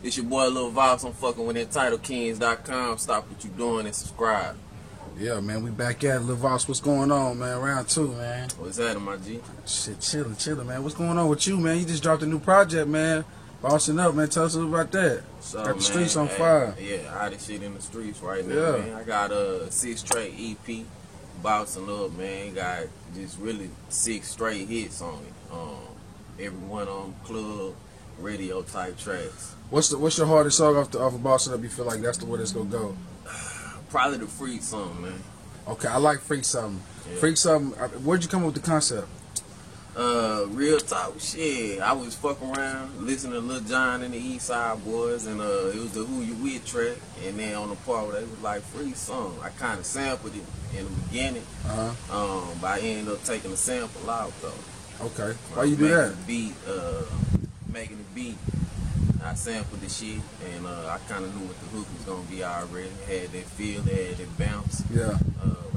It's your boy Lil Vops. I'm fucking with EntitledKings.com. Stop what you doing and subscribe. Yeah, man, we back at it. Lil Vops, what's going on, man? Round 2, man. What's that, my G? Shit, chillin', man. What's going on with you, man? You just dropped a new project, man. Bossing up, man. Tell us about that. So, got the streets on hey, fire. Yeah, hottest shit in the streets right now, Yeah. man. I got a 6-track EP, Bossing Up, man. Got just really 6 straight hits on it. Every one on club, radio type tracks. What's your hardest song off of Bossing Up? You feel like that's the way it's gonna go? Probably the Freak song, man. Okay, I like Freak Something. Yeah. Freak Something. Where'd you come up with the concept? Real talk, shit. I was fucking around, listening to Lil Jon and the East Side Boys, and it was the Who You With track, and then on the part where they was like Free Song, I kind of sampled it in the beginning, but I ended up taking the sample out though. Okay, why you do that? Making the beat, I sampled the shit, and I kind of knew what the hook was gonna be already. Had that feel, had that bounce. Yeah.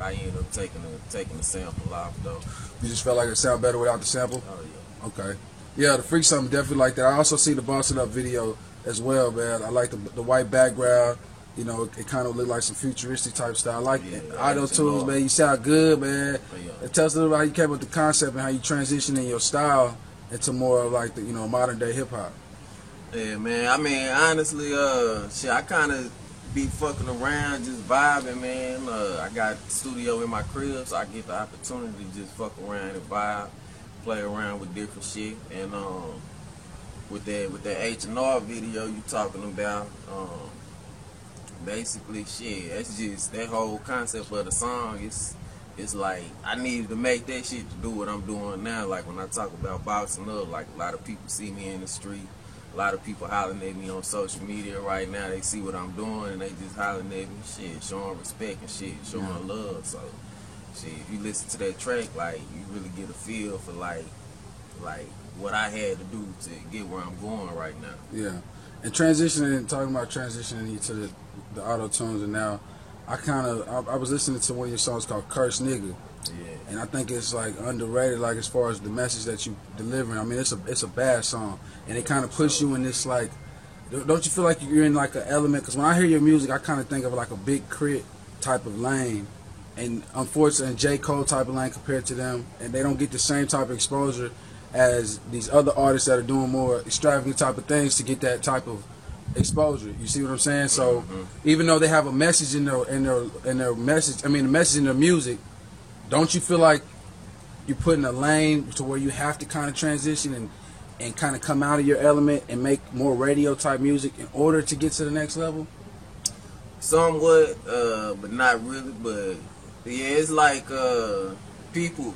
I ended up taking the sample out though. You just felt like it sounded better without the sample? Oh yeah. Okay. Yeah, the Freak Something definitely like that. I also see the Bossing Up video as well, man. I like the white background. You know, it kind of looked like some futuristic type style. I like auto tunes, man. You sound good, man. Yeah. Tell us a little about how you came up with the concept and how you transitioned in your style into more of like the modern day hip hop. Yeah, man. I mean, honestly, shit, I kind of be fucking around, just vibing, man. I got studio in my crib, so I get the opportunity to just fuck around and vibe, play around with different shit. And with that H&R video you talking about, basically, shit, that's just that whole concept of the song. It's like I needed to make that shit to do what I'm doing now. Like when I talk about boxing up, like a lot of people see me in the street. A lot of people hollering at me on social media right now. They see what I'm doing and they just hollering at me, shit, showing respect and shit, showing love. So, shit, if you listen to that track, like, you really get a feel for like what I had to do to get where I'm going right now. Yeah, and talking about transitioning into the auto tunes, and now I was listening to one of your songs called "Curse Nigga." Yeah. And I think it's like underrated, like as far as the message that you delivering. I mean, it's a bad song, and it kind of puts you in this like. Don't you feel like you're in like an element? Because when I hear your music, I kind of think of like a Big Crit type of lane, and unfortunately, J. Cole type of lane compared to them, and they don't get the same type of exposure as these other artists that are doing more extravagant type of things to get that type of exposure. You see what I'm saying? So even though they have a message in their message, I mean the message in their music. Don't you feel like you're putting a lane to where you have to kind of transition and kind of come out of your element and make more radio type music in order to get to the next level? Somewhat, but not really. But yeah, it's like people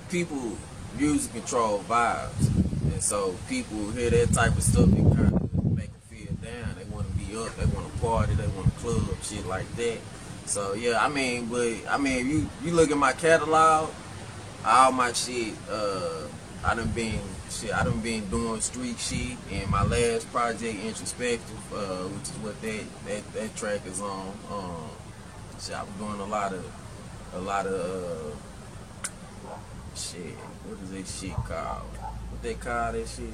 music control vibes, and so people hear that type of stuff and kind of make them feel down. They want to be up, they want to party, they want to club, shit like that. So yeah, I mean, you look at my catalog, all my shit, I done been doing street shit, and my last project, Introspective, which is what that track is on. Shit, I was doing a lot of shit. What is that shit called? What they call that shit?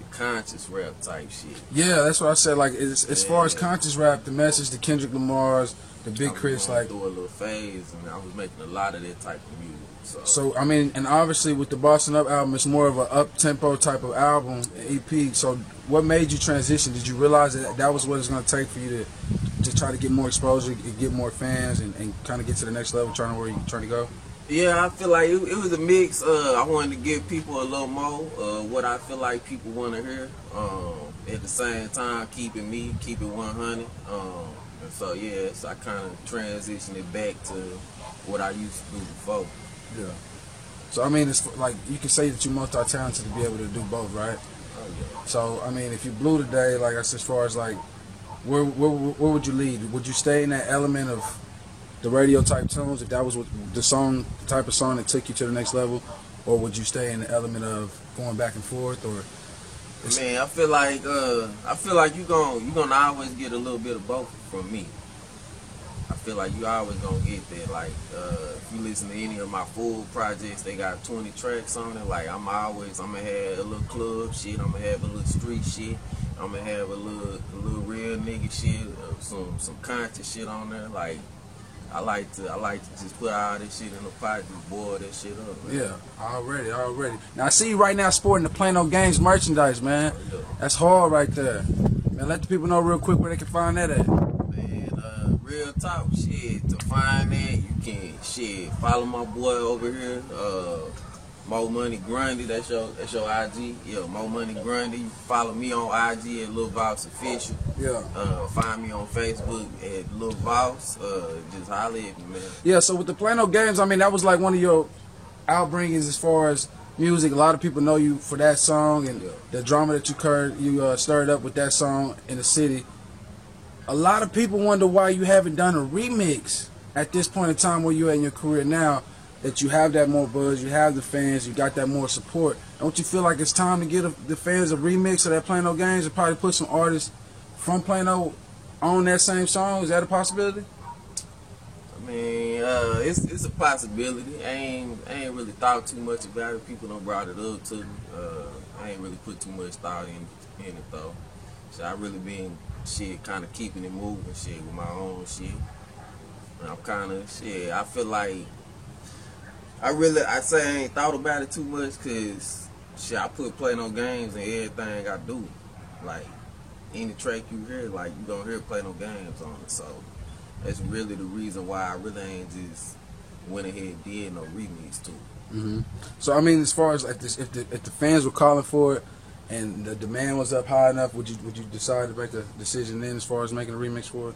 Conscious rap type shit. Yeah, that's what I said. Like as far as conscious rap, the message, the Kendrick Lamar's, the Big Crits, like through a little phase, and I was making a lot of that type of music. So I mean, and obviously with the Bossing Up album, it's more of an up tempo type of album, EP. So what made you transition? Did you realize that was what it's going to take for you to try to get more exposure, get more fans, and kind of get to the next level, trying to go? Yeah, I feel like it was a mix. I wanted to give people a little more what I feel like people want to hear. At the same time, keep it 100. And so yeah, so I kind of transitioned it back to what I used to do before. Yeah. So I mean, it's like you can say that you're multi-talented to be able to do both, right? Oh yeah. So I mean, if you blew today, like as far as like, where would you lead? Would you stay in that element of the radio type tunes, if that was what the type of song that took you to the next level, or would you stay in the element of going back and forth? Or man, I feel like you gonna always get a little bit of both from me. I feel like you always gonna get that. Like, if you listen to any of my full projects, they got 20 tracks on it. Like, I'm gonna have a little club shit. I'm gonna have a little street shit. I'm gonna have a little real nigga shit, some conscious shit on there. Like, I like to just put all this shit in the pot and boil that shit up. Man. Yeah, already. Now I see you right now sporting the Plain No Games merchandise, man. Yeah. That's hard right there. Man, let the people know real quick where they can find that at. Man, real talk shit. To find that, you can follow my boy over here, Mo Money Grundy. That's your IG. Yeah, Mo Money Grundy. You can follow me on IG at Lil Voss Official. Yeah. Find me on Facebook at Lil Voss. Just holler at me, man. Yeah, so with the Plain No Games, I mean, that was like one of your outbringings as far as music. A lot of people know you for that song and the drama that you stirred up with that song in the city. A lot of people wonder why you haven't done a remix at this point in time where you're in your career now, that you have that more buzz, you have the fans, you got that more support. Don't you feel like it's time to give the fans a remix of that Plain No Games and probably put some artists from Plano on that same song? Is that a possibility? I mean, it's a possibility. I ain't really thought too much about it. People done brought it up to me. I ain't really put too much thought in it though. So I really been kind of keeping it moving with my own shit. And I'm kind of I feel like I say I ain't thought about it too much because I put Plain No Games in everything I do. Like any track you hear, like you gonna hear Plain No Games on it. So that's really the reason why I really ain't just went ahead and did no remix to it. Mm-hmm. So I mean, as far as like this, if the fans were calling for it and the demand was up high enough, would you decide to make a decision then as far as making a remix for it?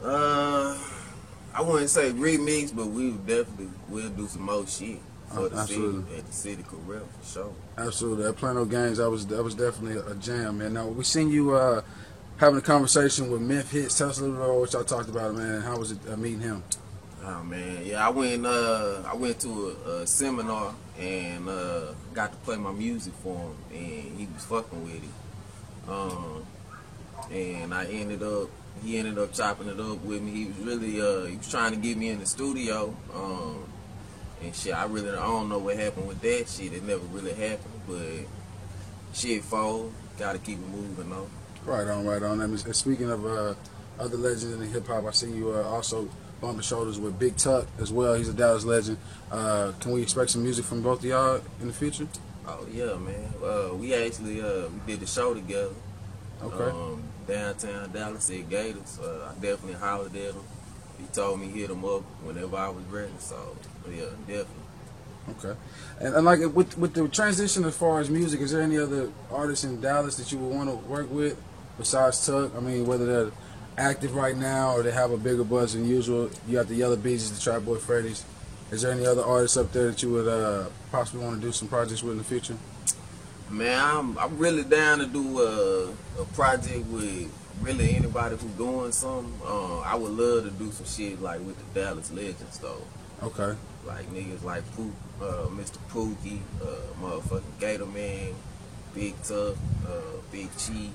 I wouldn't say remix, but we'll do some more shit for the city at the city corral for sure. Absolutely, that Plain No Games, that was definitely a jam, man. Now we seen you having a conversation with Memphis Hits. Tell us a little bit about what y'all talked about, man. How was it meeting him? Oh man, yeah, I went to a seminar and got to play my music for him, and he was fucking with it. And he ended up chopping it up with me. He was really he was trying to get me in the studio. And shit, I don't know what happened with that shit. It never really happened, but shit, fold. Gotta keep it moving though. Right on. And speaking of other legends in the hip hop, I see you also bumping shoulders with Big Tuck as well. He's a Dallas legend. Can we expect some music from both of y'all in the future? Oh yeah, man. We actually we did the show together. Okay. Downtown Dallas at Gators. I definitely hollered at him. He told me hit him up whenever I was ready. So yeah, definitely. Okay. And like with the transition as far as music, is there any other artists in Dallas that you would want to work with besides Tuck? I mean, whether they're active right now or they have a bigger buzz than usual. You got the Yellow Beeges, the Trap Boy Freddy's. Is there any other artists up there that you would possibly want to do some projects with in the future? Man, I'm really down to do a project with really anybody who's doing something. I would love to do some shit like with the Dallas Legends though. Okay. Like niggas like Mr. Pookie, motherfucking Gator Man, Big Tuck, Big Chief.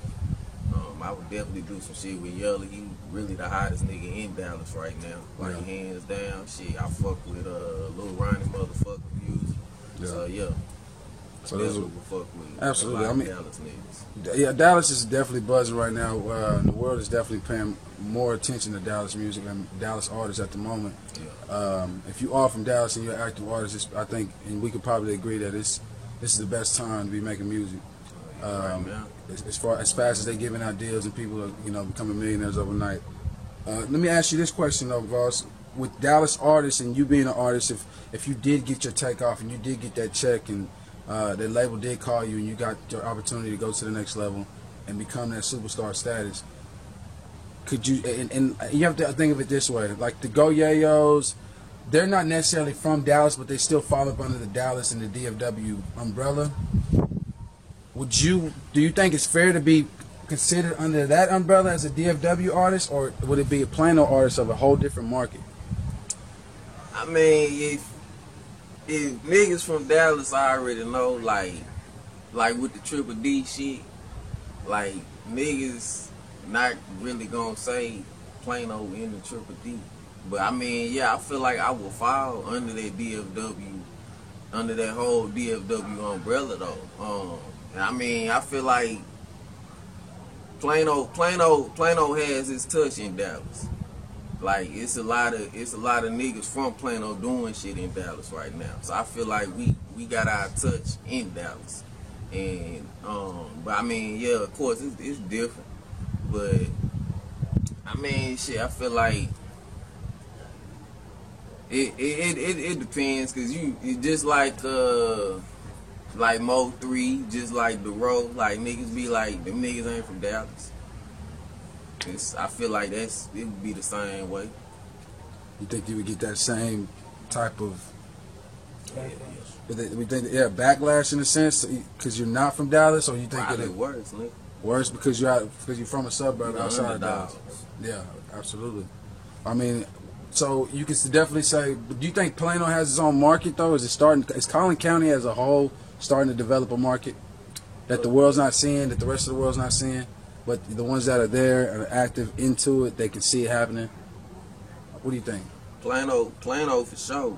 I would definitely do some shit with Yellow. He really the hottest nigga in Dallas right now. Like hands down. Shit, I fuck with Lil Ronnie motherfucker music. Yeah. So yeah. So those will fuck with absolutely. I mean, Dallas niggas. Yeah, Dallas is definitely buzzing right now. The world is definitely paying more attention to Dallas music and Dallas artists at the moment. Yeah. If you are from Dallas and you're an active artist, I think, and we could probably agree that this is the best time to be making music. As fast as they giving out deals and people are becoming millionaires overnight. Let me ask you this question though, Voss. With Dallas artists and you being an artist, if you did get your takeoff and you did get that check and the label did call you and you got your opportunity to go to the next level and become that superstar status, could you, and you have to think of it this way, like the Go Yayos, they're not necessarily from Dallas, but they still fall up under the Dallas and the DFW umbrella. Do you think it's fair to be considered under that umbrella as a DFW artist, or would it be a Plano artist of a whole different market? I mean, if niggas from Dallas I already know, like with the Triple D shit, like niggas not really gonna say Plano in the Triple D. But I mean, yeah, I feel like I will fall under that DFW, under that whole DFW umbrella though. And I mean, I feel like Plano has its touch in Dallas. Like it's a lot of niggas from Plano doing shit in Dallas right now. So I feel like we got our touch in Dallas. And but I mean, yeah, of course it's different. But I mean, shit, I feel like it depends, cause you just like Mo 3, just like the road, like niggas be like, them niggas ain't from Dallas. I feel like it would be the same way. You think you would get that same type of Yeah. we think backlash in a sense because you're not from Dallas, or you think Probably worse, nigga. worse because you're from a suburb outside of Dallas? Yeah, absolutely. I mean, so you can definitely say. Do you think Plano has its own market though? Is Collin County as a whole starting to develop a market that the world's not seeing, that the rest of the world's not seeing, but the ones that are there and are active into it, they can see it happening? What do you think? Plano for sure.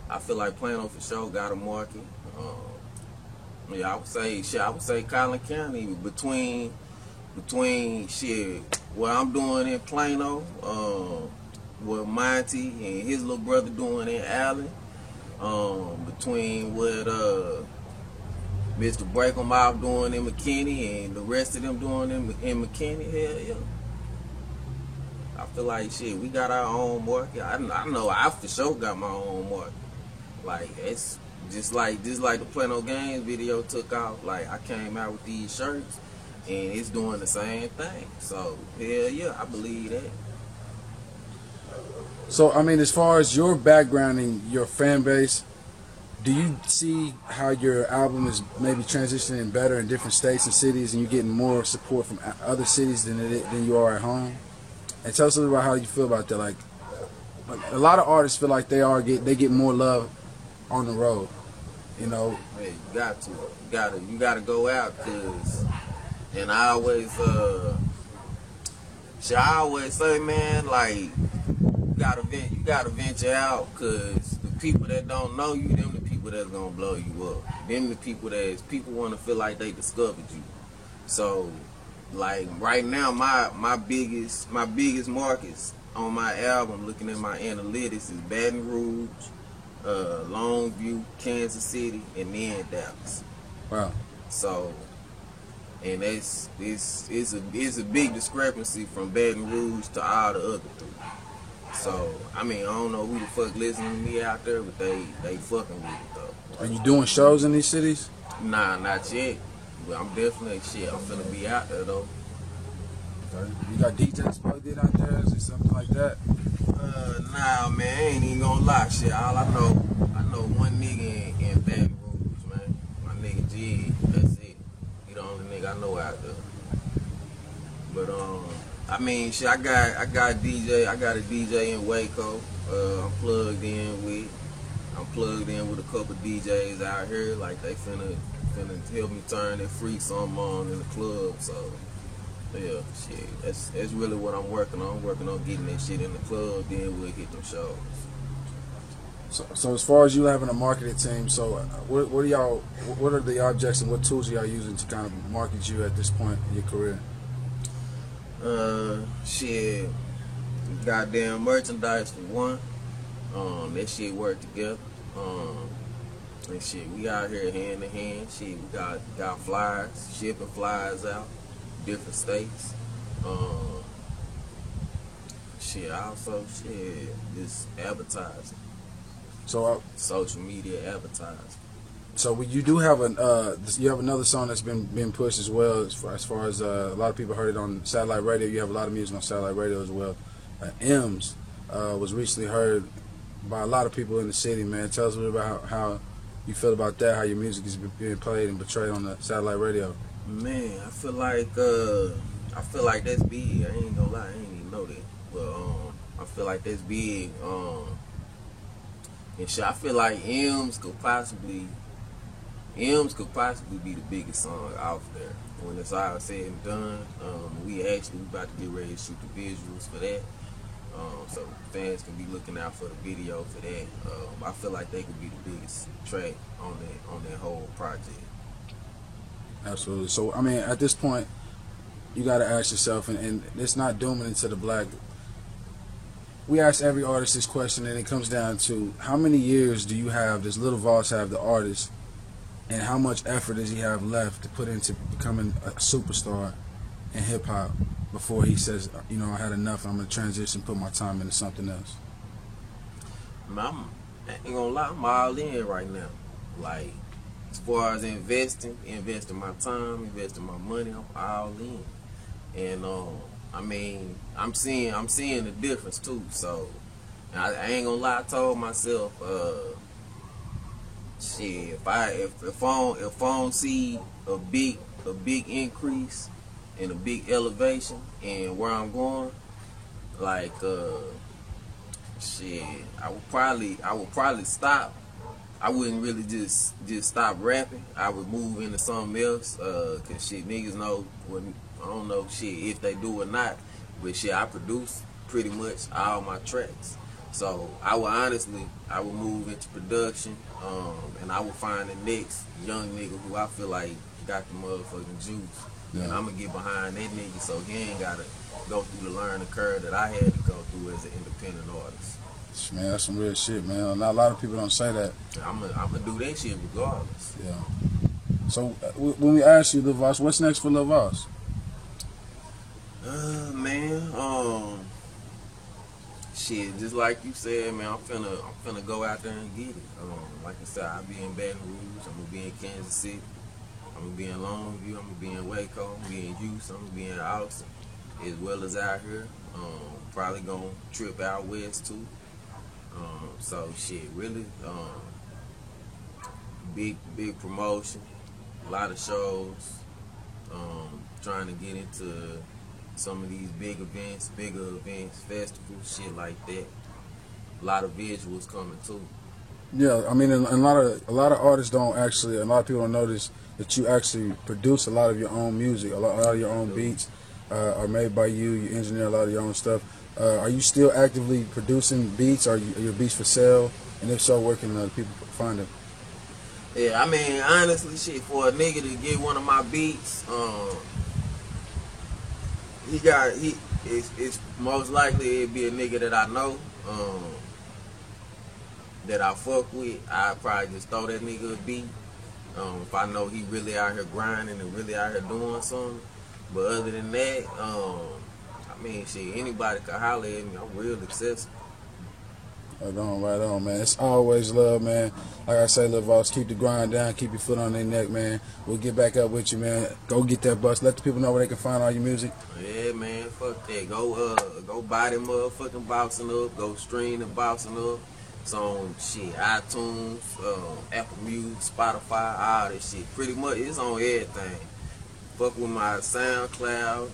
I feel like Plano for sure got a market. Yeah, I would say Collin County between shit what I'm doing in Plano, what Monty and his little brother doing in Allen, between what Mr. Breakoff doing in McKinney and the rest of them doing in McKinney. Hell yeah. I feel like shit, we got our own market. I know I for sure got my own market. Like it's just like the Plano Games video took off. Like I came out with these shirts and it's doing the same thing. So hell yeah, I believe that. So I mean, as far as your background and your fan base, do you see how your album is maybe transitioning better in different states and cities, and you're getting more support from other cities than you are at home? And tell us a little about how you feel about that. Like a lot of artists feel like they get more love on the road. You know. Hey, you gotta go out, cause, and I always say, man, like you gotta venture out, cause the people that don't know you, them the people that's gonna blow you up. Them the people want to feel like they discovered you. So, like right now, my biggest markets on my album, looking at my analytics, is Baton Rouge, Longview, Kansas City, and then Dallas. Wow. So, and it's a big discrepancy from Baton Rouge to all the other three. So, I mean, I don't know who the fuck listening to me out there, but they fucking with it though. Are you doing shows in these cities? Nah, not yet. But I'm definitely I'm finna be out there though. Okay. You got DJs plugged in out there? Is it something like that? Nah, man, I ain't even gonna lie, shit. All I know one nigga in Baton Rouge, man. My nigga G, that's it. He the only nigga I know out there. But I mean, shit, I got a DJ in Waco. I'm plugged in with a couple DJs out here. Like they finna help me turn that freak song on in the club. So yeah, shit, that's really what I'm working on. I'm working on getting that shit in the club. Then we'll hit them shows. So as far as you having a marketing team, so what are the objects and what tools are y'all using to kind of market you at this point in your career? Shit, goddamn merchandise for one. That shit work together. And shit, we out here hand in hand. Shit, we got flyers, shipping flyers out, different states. Just advertising. So social media advertising. So you do have you have another song that's been pushed as well. As far as a lot of people heard it on satellite radio. You have a lot of music on satellite radio as well. M's was recently heard by a lot of people in the city. Man, tell us a little about how you feel about that. How your music is being played and portrayed on the satellite radio. Man, I feel like that's big. I ain't gonna lie, I ain't even know that, but I feel like that's big. And shit, I feel like M's could possibly be the biggest song out there. when it's all said and done, we about to get ready to shoot the visuals for that. So fans can be looking out for the video for that. I feel like they could be the biggest track on that whole project. Absolutely. So I mean, at this point, you got to ask yourself, and it's not dooming into the black. We ask every artist this question, and it comes down to how many years do you have? Does Lil Voss have, the artist, and how much effort does he have left to put into becoming a superstar in hip hop before he says, you know, I had enough, I'm gonna transition, put my time into something else? I ain't gonna lie, I'm all in right now. Like, as far as investing my time, investing my money, I'm all in. And I mean, I'm seeing the difference too. So I ain't gonna lie, I told myself, shit, if I don't see a big increase and a big elevation in where I'm going, like shit, I would probably stop. I wouldn't really just stop rapping. I would move into something else, cause shit, niggas know when, I don't know shit if they do or not, but shit, I produce pretty much all my tracks. So I would move into production, and I would find the next young nigga who I feel like got the motherfucking juice. Yeah. And I'm gonna get behind that nigga so he ain't gotta go through the learning curve that I had to go through as an independent artist. Man, that's some real shit, man. Not a lot of people don't say that. I'm gonna do that shit regardless. Yeah. So when we ask you, Lil Voss, what's next for Lil Voss? Man, shit, just like you said, man, I'm finna go out there and get it. Like I said, I'll be in Baton Rouge, I'm gonna be in Kansas City, I'm gonna be in Longview, I'm gonna be in Waco, I'm gonna be in Houston, I'm gonna be in Austin, as well as out here. Probably gonna trip out west too. So shit, really, big promotion, a lot of shows, trying to get into some of these bigger events, festivals, shit like that. A lot of visuals coming too. Yeah, I mean, a lot of artists don't actually, a lot of people don't notice that you actually produce a lot of your own music, a lot of your own beats are made by you. You engineer a lot of your own stuff. Are you still actively producing beats? Are your beats for sale? And if so, where can people find them? Yeah, I mean, honestly, shit, for a nigga to get one of my beats, it's most likely it'd be a nigga that I know, that I fuck with. I'd probably just throw that nigga a beat. If I know he really out here grinding and really out here doing something. But other than that, I mean, shit, anybody can holler at me. I'm real accessible. Right on, man. It's always love, man. Like I say, Lil Voss, keep the grind down, keep your foot on their neck, man. We'll get back up with you, man. Go get that bus. Let the people know where they can find all your music. Yeah, man, fuck that. Go buy them motherfucking Bossing Up. Go stream the Bossing Up. It's on shit, iTunes, Apple Music, Spotify, all that shit. Pretty much, it's on everything. Fuck with my SoundCloud,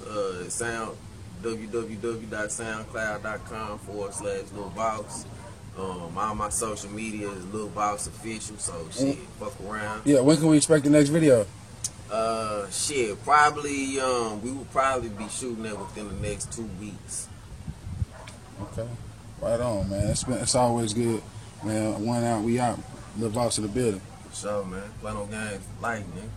www.soundcloud.com/Lil Voss. All my social media is Lil Voss Official, so shit, fuck around. Yeah, when can we expect the next video? Shit, probably, we will probably be shooting that within the next 2 weeks. Okay, right on, man. It's always good, man. One out, we out. Lil Voss in the building. For sure, man. Play no games, light, man.